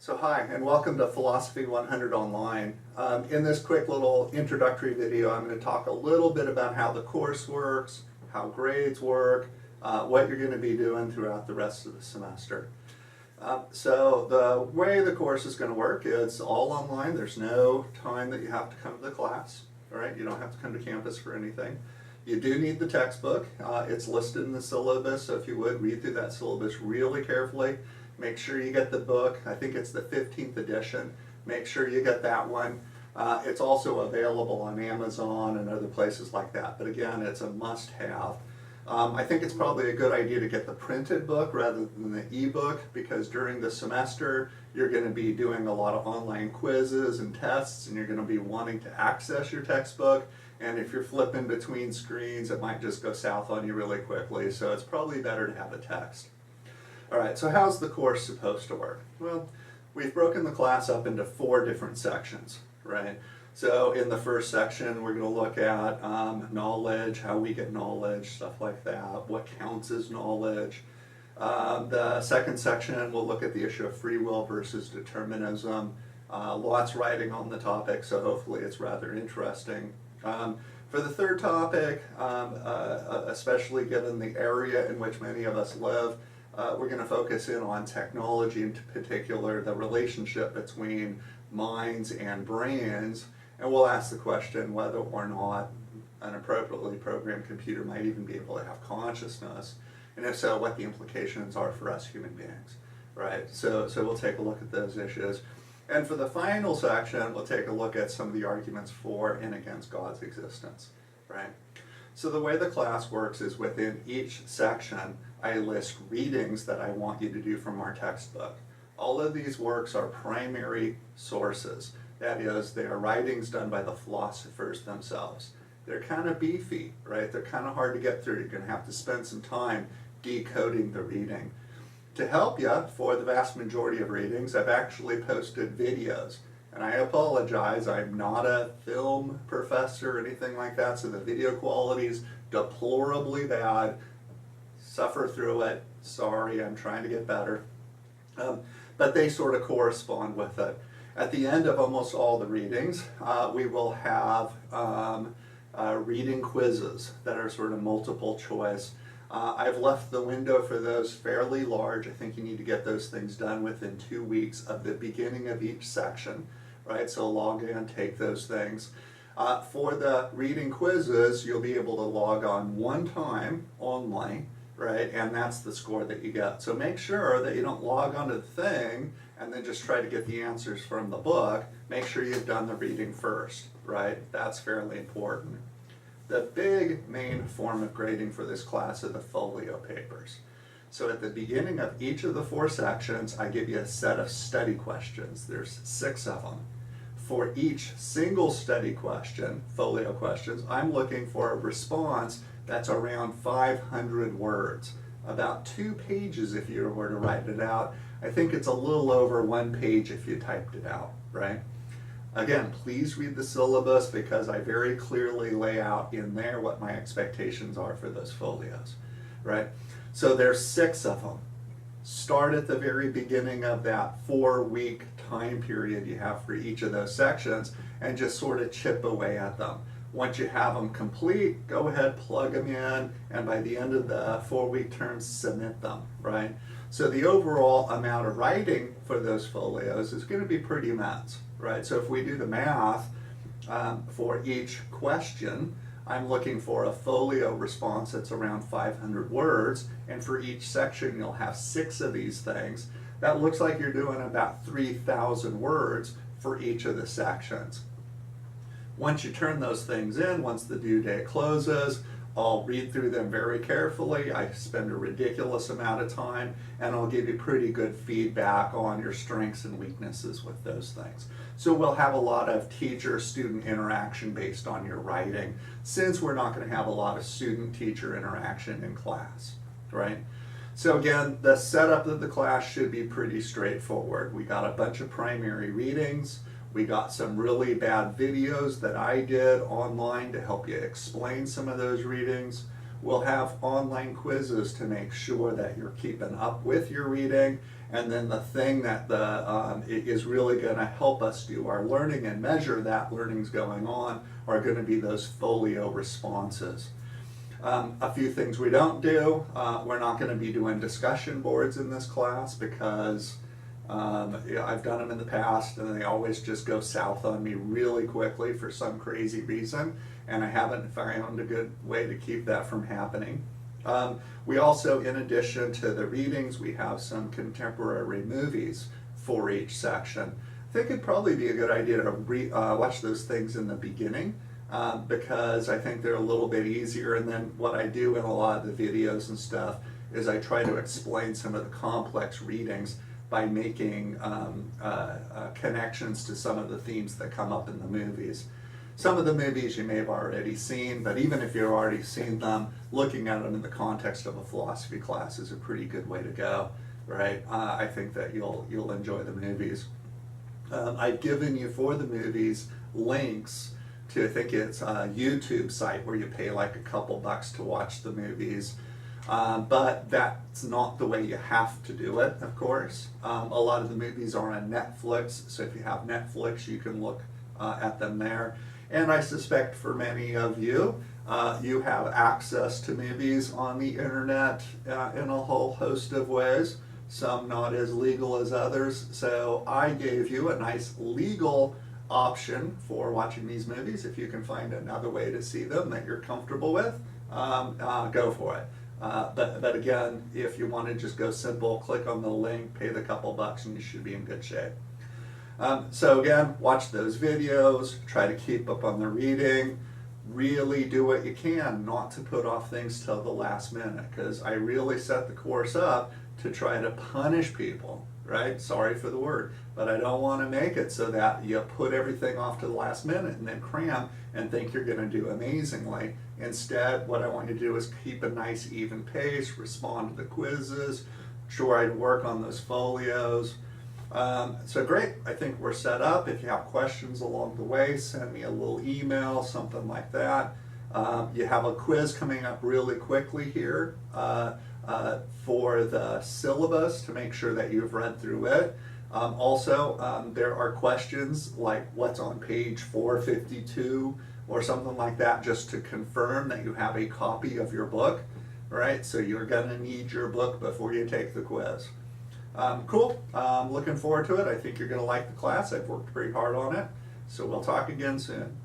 So hi, and welcome to Philosophy 100 Online. In this quick little introductory video, I'm going to talk a little bit about how the course works, how grades work, what you're going to be doing throughout the rest of the semester. So the way the course is going to work is all online. There's no time that you have to come to the class. All right, you don't have to come to campus for anything. You do need the textbook. It's listed in the syllabus, so if you would read through that syllabus really carefully. Make sure you get the book. I think it's the 15th edition. Make sure you get that one. It's also available on Amazon and other places like that. But again, it's a must-have. I think it's probably a good idea to get the printed book rather than the e-book, because during the semester you're going to be doing a lot of online quizzes and tests, and you're going to be wanting to access your textbook. And if you're flipping between screens, it might just go south on you really quickly. So it's probably better to have a text. All right, so how's the course supposed to work? Well, we've broken the class up into 4 different sections, right? So in the first section, we're going to look at knowledge, how we get knowledge, stuff like that, what counts as knowledge. The second section, we'll look at the issue of free will versus determinism. Lots writing on the topic, so hopefully it's rather interesting. For the third topic, especially given the area in which many of us live, we're going to focus in on technology, in particular the relationship between minds and brains, and we'll ask the question whether or not an appropriately programmed computer might even be able to have consciousness, and if so, what the implications are for us human beings, right? So we'll take a look at those issues. And for the final section, we'll take a look at some of the arguments for and against God's existence, right? So the way the class works is within each section, I list readings that I want you to do from our textbook. All of these works are primary sources. That is, they are writings done by the philosophers themselves. They're kind of beefy, right? They're kind of hard to get through. You're going to have to spend some time decoding the reading. To help you, for the vast majority of readings, I've actually posted videos. And I apologize, I'm not a film professor or anything like that, so the video quality is deplorably bad. Suffer through it. Sorry, I'm trying to get better. But they sort of correspond with it. At the end of almost all the readings, we will have reading quizzes that are sort of multiple choice. I've left the window for those fairly large. I think you need to get those things done within 2 weeks of the beginning of each section, right? So log in, take those things. For the reading quizzes, you'll be able to log on one time online, right? And that's the score that you get. So make sure that you don't log onto the thing and then just try to get the answers from the book. Make sure you've done the reading first, right? That's fairly important. The big main form of grading for this class are the folio papers. So at the beginning of each of the 4 sections, I give you a set of study questions. There's 6 of them. For each single study question, folio questions, I'm looking for a response that's around 500 words. About 2 pages if you were to write it out. I think it's a little over 1 page if you typed it out, right? Again, please read the syllabus because I very clearly lay out in there what my expectations are for those folios, right? So there's 6 of them. Start at the very beginning of that 4-week time period you have for each of those sections and just sort of chip away at them. Once you have them complete, go ahead, plug them in, and by the end of the 4-week term, submit them, right? So the overall amount of writing for those folios is going to be pretty immense, right? So if we do the math for each question, I'm looking for a folio response that's around 500 words, and for each section you'll have 6 of these things. That looks like you're doing about 3,000 words for each of the sections. Once you turn those things in, once the due date closes, I'll read through them very carefully. I spend a ridiculous amount of time, and I'll give you pretty good feedback on your strengths and weaknesses with those things. So we'll have a lot of teacher-student interaction based on your writing, since we're not going to have a lot of student-teacher interaction in class, right? So again, the setup of the class should be pretty straightforward. We got a bunch of primary readings. We got some really bad videos that I did online to help you explain some of those readings. We'll have online quizzes to make sure that you're keeping up with your reading, And then the thing that is really going to help us do our learning and measure that learning's going on are going to be those folio responses. A few things we don't do. We're not going to be doing discussion boards in this class because I've done them in the past and they always just go south on me really quickly for some crazy reason, and I haven't found a good way to keep that from happening. We also, in addition to the readings, we have some contemporary movies for each section. I think it'd probably be a good idea to watch those things in the beginning because I think they're a little bit easier, and then what I do in a lot of the videos and stuff is I try to explain some of the complex readings by making connections to some of the themes that come up in the movies. Some of the movies you may have already seen, but even if you've already seen them, looking at them in the context of a philosophy class is a pretty good way to go, right? I think that you'll enjoy the movies. I've given you for the movies links to, I think it's a YouTube site where you pay like a couple bucks to watch the movies. But that's not the way you have to do it, of course. A lot of the movies are on Netflix, so if you have Netflix, you can look at them there. And I suspect for many of you, you have access to movies on the internet in a whole host of ways, some not as legal as others. So I gave you a nice legal option for watching these movies. If you can find another way to see them that you're comfortable with, go for it. But again, if you want to just go simple, click on the link, pay the couple bucks, and you should be in good shape. So again, watch those videos, try to keep up on the reading, really do what you can not to put off things till the last minute, because I really set the course up to try to punish people, right? Sorry for the word, but I don't want to make it so that you put everything off to the last minute and then cram and think you're going to do amazingly. Instead, what I want you to do is keep a nice even pace, respond to the quizzes, try to work on those folios. So great, I think we're set up. If you have questions along the way, send me a little email, something like that. You have a quiz coming up really quickly here for the syllabus to make sure that you've read through it. Also, there are questions like what's on page 452 or something like that, just to confirm that you have a copy of your book, right? So you're gonna need your book before you take the quiz. Cool, looking forward to it. I think you're gonna like the class. I've worked pretty hard on it. So we'll talk again soon.